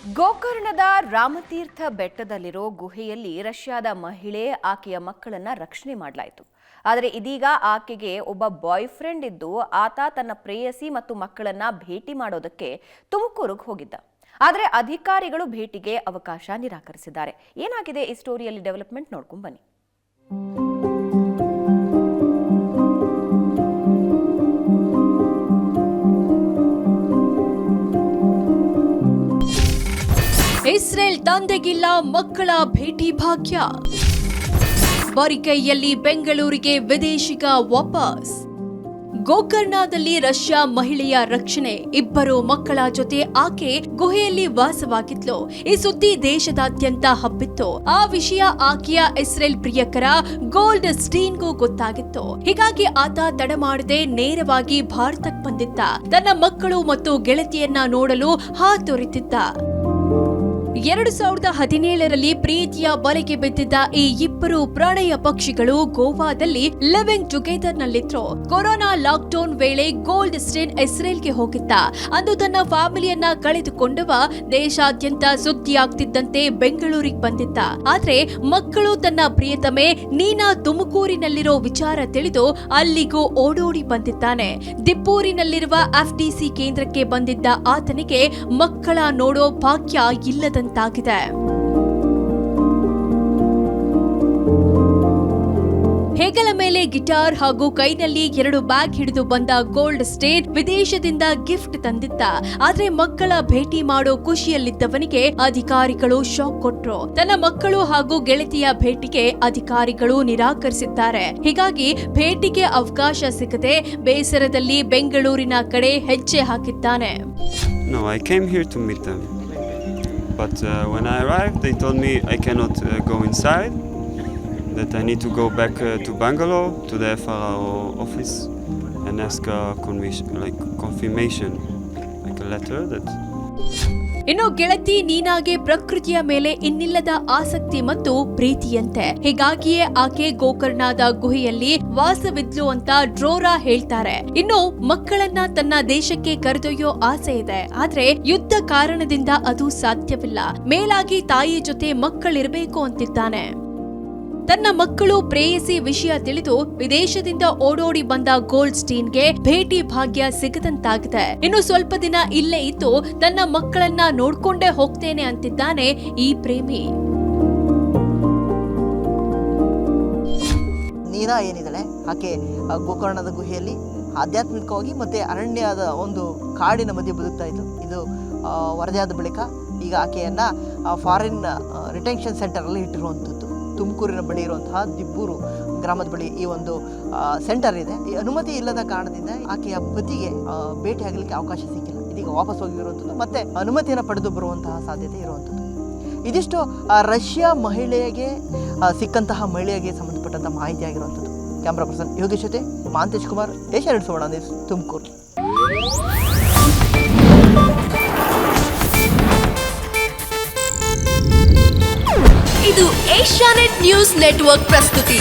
ಗೋಕರ್ಣದ ರಾಮತೀರ್ಥ ಬೆಟ್ಟದಲ್ಲಿರೋ ಗುಹೆಯಲ್ಲಿ ರಷ್ಯಾದ ಮಹಿಳೆ ಆಕೆಯ ಮಕ್ಕಳನ್ನ ರಕ್ಷಣೆ ಮಾಡಲಾಯಿತು. ಆದರೆ ಇದೀಗ ಆಕೆಗೆ ಒಬ್ಬ ಬಾಯ್ ಫ್ರೆಂಡ್ ಇದ್ದು ಆತ ತನ್ನ ಪ್ರೇಯಸಿ ಮತ್ತು ಮಕ್ಕಳನ್ನ ಭೇಟಿ ಮಾಡೋದಕ್ಕೆ ತುಮಕೂರಿಗೆ ಹೋಗಿದ್ದ. ಆದರೆ ಅಧಿಕಾರಿಗಳು ಭೇಟಿಗೆ ಅವಕಾಶ ನಿರಾಕರಿಸಿದ್ದಾರೆ. ಏನಾಗಿದೆ ಈ ಸ್ಟೋರಿಯಲ್ಲಿ ಡೆವಲಪ್ಮೆಂಟ್ ನೋಡ್ಕೊಂಡು ಬನ್ನಿ. ಇಸ್ರೇಲ್ ತಂದೆಗಿಲ್ಲ ಮಕ್ಕಳ ಭೇಟಿ ಭಾಗ್ಯ. ಬರಿಕೈಯಲ್ಲಿ ಬೆಂಗಳೂರಿಗೆ ವಿದೇಶಿಗ ವಾಪಸ್. ಗೋಕರ್ಣದಲ್ಲಿ ರಷ್ಯಾ ಮಹಿಳೆಯ ರಕ್ಷಣೆ, ಇಬ್ಬರು ಮಕ್ಕಳ ಜೊತೆ ಆಕೆ ಗುಹೆಯಲ್ಲಿ ವಾಸವಾಗಿದ್ಲು. ಈ ಸುದ್ದಿ ದೇಶದಾದ್ಯಂತ ಹಬ್ಬಿತ್ತು. ಆ ವಿಷಯ ಆಕೆಯ ಇಸ್ರೇಲ್ ಪ್ರಿಯಕರ ಗೋಲ್ಡ್ ಸ್ಟೀನ್ಗೂ ಗೊತ್ತಾಗಿತ್ತು. ಹೀಗಾಗಿ ಆತ ತಡ ಮಾಡದೆ ನೇರವಾಗಿ ಭಾರತಕ್ಕೆ ಬಂದಿದ್ದ. ತನ್ನ ಮಕ್ಕಳು ಮತ್ತು ಗೆಳತಿಯನ್ನ ನೋಡಲು ಹಾತೊರೆತಿದ್ದ. 2017ರಲ್ಲಿ ಪ್ರೀತಿಯ ಬಲೆಗೆ ಬಿದ್ದಿದ್ದ ಈ ಇಬ್ಬರು ಪ್ರಣಯ ಪಕ್ಷಿಗಳು ಗೋವಾದಲ್ಲಿ ಲಿವಿಂಗ್ ಟುಗೆದರ್ ನಲ್ಲಿದ್ರು. ಕೊರೋನಾ ಲಾಕ್ಡೌನ್ ವೇಳೆ ಗೋಲ್ಡ್ ಸ್ಟೀನ್ ಇಸ್ರೇಲ್ಗೆ ಹೋಗಿದ್ದ. ಅಂದು ತನ್ನ ಫ್ಯಾಮಿಲಿಯನ್ನ ಕಳೆದುಕೊಂಡವ ದೇಶಾದ್ಯಂತ ಸುದ್ದಿಯಾಗ್ತಿದ್ದಂತೆ ಬೆಂಗಳೂರಿಗೆ ಬಂದಿದ್ದ. ಆದ್ರೆ ಮಕ್ಕಳು ತನ್ನ ಪ್ರಿಯತಮೆ ನೀನಾ ತುಮಕೂರಿನಲ್ಲಿರೋ ವಿಚಾರ ತಿಳಿದು ಅಲ್ಲಿಗೂ ಓಡೋಡಿ ಬಂದಿದ್ದಾನೆ. ದಿಪ್ಪೂರಿನಲ್ಲಿರುವ FDC ಕೇಂದ್ರಕ್ಕೆ ಬಂದಿದ್ದ ಆತನಿಗೆ ಮಕ್ಕಳ ನೋಡೋ ಭಾಗ್ಯ ಇಲ್ಲದಂತಾಗಿದೆ. ಹೆಗಲ ಮೇಲೆ ಗಿಟಾರ್ ಹಾಗೂ ಕೈನಲ್ಲಿ 2 ಬ್ಯಾಗ್ ಹಿಡಿದು ಬಂದ ಗೋಲ್ಡ್ ಸ್ಟೇನ್ ವಿದೇಶದಿಂದ ಗಿಫ್ಟ್ ತಂದಿದ್ದ. ಆದ್ರೆ ಮಕ್ಕಳ ಭೇಟಿ ಮಾಡೋ ಖುಷಿಯಲ್ಲಿದ್ದವನಿಗೆ ಅಧಿಕಾರಿಗಳು ಶಾಕ್ ಕೊಟ್ರು. ತನ್ನ ಮಕ್ಕಳು ಹಾಗೂ ಗೆಳತಿಯ ಭೇಟಿಗೆ ಅಧಿಕಾರಿಗಳು ನಿರಾಕರಿಸಿದ್ದಾರೆ. ಹೀಗಾಗಿ ಭೇಟಿಗೆ ಅವಕಾಶ ಸಿಗದೆ ಬೇಸರದಲ್ಲಿ ಬೆಂಗಳೂರಿನ ಕಡೆ ಹೆಜ್ಜೆ ಹಾಕಿದ್ದಾನೆ. No, I came here to meet them. But when I arrived, they told me I cannot go inside, that I need to go back to Bangalore, to the FRO office, and ask a confirmation, like a letter that... ಇನ್ನು ಗೆಳತಿ ನೀನಾಗೆ ಪ್ರಕೃತಿಯ ಮೇಲೆ ಇನ್ನಿಲ್ಲದ ಆಸಕ್ತಿ ಮತ್ತು ಪ್ರೀತಿಯಂತೆ. ಹೀಗಾಗಿಯೇ ಆಕೆ ಗೋಕರ್ಣದ ಗುಹೆಯಲ್ಲಿ ವಾಸವಿದ್ಲು ಅಂತ ಡ್ರೋರಾ ಹೇಳ್ತಾರೆ. ಇನ್ನು ಮಕ್ಕಳನ್ನ ತನ್ನ ದೇಶಕ್ಕೆ ಕರೆದೊಯ್ಯೋ ಆಸೆ ಇದೆ. ಆದ್ರೆ ಯುದ್ಧ ಕಾರಣದಿಂದ ಅದು ಸಾಧ್ಯವಿಲ್ಲ. ಮೇಲಾಗಿ ತಾಯಿ ಜೊತೆ ಮಕ್ಕಳಿರಬೇಕು ಅಂತಿದ್ದಾನೆ. ತನ್ನ ಮಕ್ಕಳು ಪ್ರೇಯಸಿ ವಿಷಯ ತಿಳಿದು ವಿದೇಶದಿಂದ ಓಡೋಡಿ ಬಂದ ಗೋಲ್ಡ್ ಸ್ಟೀನ್ಗೆ ಭೇಟಿ ಭಾಗ್ಯ ಸಿಗದಂತಾಗಿದೆ. ಇನ್ನು ಸ್ವಲ್ಪ ದಿನ ಇಲ್ಲೇ ಇದ್ದು ತನ್ನ ಮಕ್ಕಳನ್ನ ನೋಡ್ಕೊಂಡೇ ಹೋಗ್ತೇನೆ ಅಂತಿದ್ದಾನೆ ಈ ಪ್ರೇಮಿ. ನೀನಾ ಏನಿದ್ದಾಳೆ ಆಕೆ ಗೋಕರ್ಣದ ಗುಹೆಯಲ್ಲಿ ಆಧ್ಯಾತ್ಮಿಕವಾಗಿ ಮತ್ತೆ ಅರಣ್ಯದ ಒಂದು ಕಾಡಿನ ಮಧ್ಯೆ ಬದುಕ್ತಾ ಇತ್ತು. ಇದು ವರದಿಯಾದ ಬಳಿಕ ಈಗ ಆಕೆಯನ್ನ ಫಾರಿನ್ ರಿಟೆನ್ಷನ್ ಸೆಂಟರ್ ಅಲ್ಲಿ ಇಟ್ಟಿರುವಂಥದ್ದು. ತುಮಕೂರಿನ ಬಳಿ ಇರುವಂತಹ ದಿಬ್ಬೂರು ಗ್ರಾಮದ ಬಳಿ ಈ ಒಂದು ಸೆಂಟರ್ ಇದೆ. ಈ ಅನುಮತಿ ಇಲ್ಲದ ಕಾರಣದಿಂದ ಆಕೆಯ ಪತಿಗೆ ಭೇಟಿ ಆಗಲಿಕ್ಕೆ ಅವಕಾಶ ಸಿಕ್ಕಿಲ್ಲ. ಇದೀಗ ವಾಪಸ್ ಹೋಗಿರುವಂಥದ್ದು ಮತ್ತೆ ಅನುಮತಿಯನ್ನು ಪಡೆದು ಬರುವಂತಹ ಸಾಧ್ಯತೆ ಇರುವಂಥದ್ದು. ಇದಿಷ್ಟು ರಷ್ಯಾ ಮಹಿಳೆಗೆ ಸಿಕ್ಕಂತಹ ಮಹಿಳೆಗೆ ಸಂಬಂಧಪಟ್ಟಂತಹ ಮಾಹಿತಿ ಆಗಿರುವಂಥದ್ದು. ಕ್ಯಾಮ್ರಾ ಪರ್ಸನ್ ಯೋಗೇಶ್ ಜೊತೆ ಮಾಂತೇಶ್ ಕುಮಾರ್, ಏಷ್ಯಾನೆಟ್ ಸುವರ್ಣ ನ್ಯೂಸ್, ತುಮಕೂರು. ಇದು ಏಷ್ಯಾನೆಟ್ ನ್ಯೂಸ್ ನೆಟ್ವರ್ಕ್ ಪ್ರಸ್ತುತಿ.